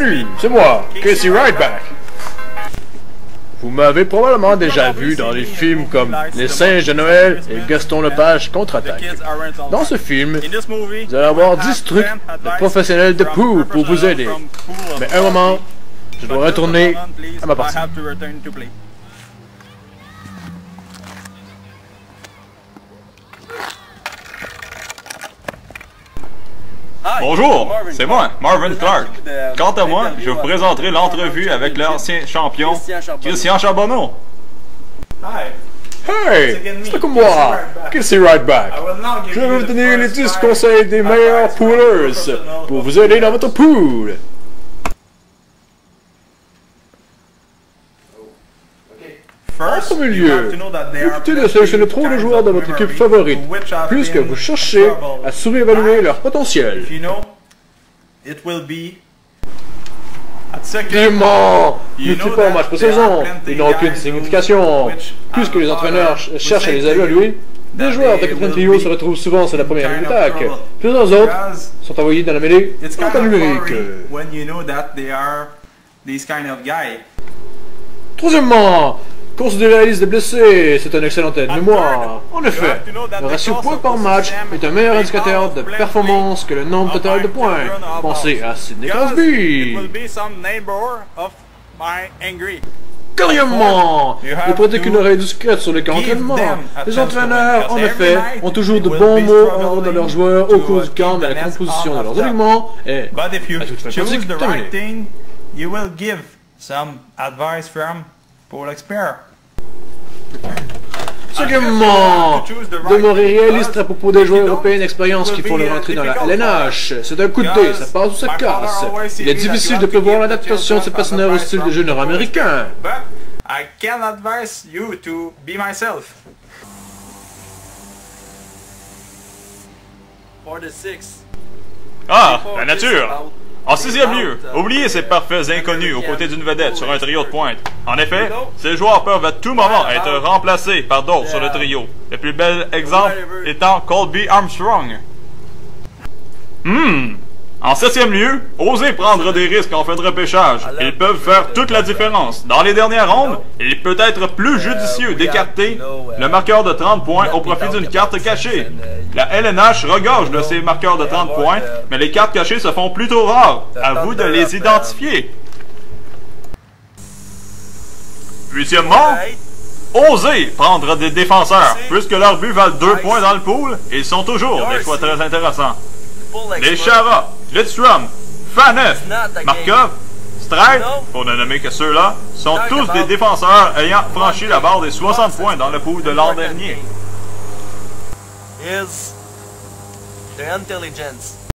Salut, c'est moi, Casey Ryback. Vous m'avez probablement déjà vu dans des films comme Les Singes de Noël et Gaston Lepage contre-attaque. Dans ce film, vous allez avoir 10 trucs de professionnels de pool pour vous aider. Mais un moment, je dois retourner à ma partie. Bonjour, c'est moi, Marvin Clark. Quant à moi, je vous présenterai l'entrevue avec l'ancien champion, Christian Charbonneau. Hey, c'est comme moi, Casey Ryback. Je vais vous donner les 10 conseils des meilleurs poolers pour vous aider dans votre pool. En premier lieu, évitez de sélectionner trop de joueurs de votre équipe favorite, puisque vous cherchez à surévaluer leur potentiel. Deuxièmement, ne tuez pas en match pré-saison, ils n'ont aucune signification. Puisque les entraîneurs cherchent à les évaluer, des joueurs de 4e trio se retrouvent souvent sur la première ligne d'attaque. Plusieurs autres sont envoyés dans la mêlée en temps numérique. Troisièmement, considérez la liste des blessés, c'est un excellent aide-mémoire. En effet, le ratio points par match est un meilleur indicateur de performance que le nombre total de points. Pensez à Sidney Crosby. Quatrièmement, ne prêtez qu'une oreille discrète sur les camps d'entraînement. Les entraîneurs, en effet, ont toujours de bons mots à rendre à leurs joueurs au cours du camp, mais la composition de leurs éléments est, à toute fin pratique, terminée. Cinquièmement, demeurez réaliste à propos des joueurs européens d'expérience qui font leur entrée dans la LNH. C'est un coup de dé, ça passe ou ça casse. Il est difficile de prévoir l'adaptation de ces patineurs au style de jeu nord-américain. Ah, la nature! En 6e lieu, oubliez ces parfaits inconnus aux côtés d'une vedette sur un trio de pointe. En effet, ces joueurs peuvent à tout moment être remplacés par d'autres sur le trio. Le plus bel exemple étant Colby Armstrong. En 7e lieu, osez prendre des risques en fin de repêchage. Ils peuvent faire toute la différence. Dans les dernières rondes, il peut être plus judicieux d'écarter le marqueur de 30 points au profit d'une carte cachée. La LNH regorge de ces marqueurs de 30 points, mais les cartes cachées se font plutôt rares. À vous de les identifier. 8e, osez prendre des défenseurs. Puisque leurs buts valent 2 points dans le pool, ils sont toujours des choix très intéressants. Les Chara, Lidstrom, Faneuf, Markov, Stride, pour ne nommer que ceux-là, sont tous des défenseurs ayant franchi la barre des 60 points dans le pool de l'an dernier.